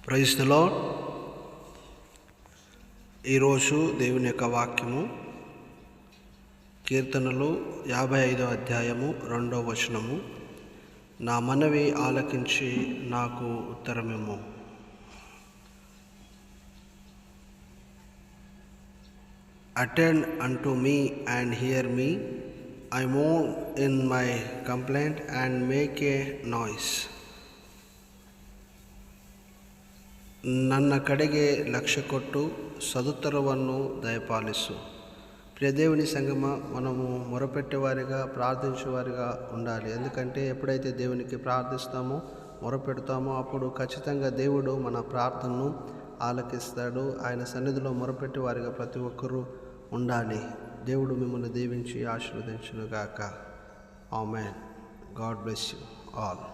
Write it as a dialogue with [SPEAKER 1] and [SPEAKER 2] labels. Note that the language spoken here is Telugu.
[SPEAKER 1] Praise the lord. ఈరోజు దేవుని యొక్క వాక్యము కీర్తనలు 55వ అధ్యాయము 2వ వచనము. నా మనవి ఆలకించి నాకు ఉత్తరమిమ్ము. Attend unto me and hear me. I mourn in my complaint and make a noise. ನನ್ನ ಕಡೆಗೆ ಲಕ್ಷ್ಯ ಕೊಟ್ಟು ಸದುತ್ತರವನ್ನು ದಯಪಾಲಿಸು. ప్రియ దేవుని సంగమ, మనము మొరపెట్టేవారిగా ప్రార్థించేవారిగా ఉండాలి. ఎందుకంటే ఎప్పుడైతే దేవునికి ప్రార్థిస్తామో మొరపెడతామో అప్పుడు ఖచ్చితంగా దేవుడు మన ప్రార్థనను ఆలకిస్తాడు. ఆయన సన్నిధిలో మొరపెట్టేవారిగా ప్రతి ఒక్కరూ ఉండాలి. దేవుడు మిమ్మల్ని దీవించి ఆశీర్వదించును గాక. ఆమేన్. God bless you all.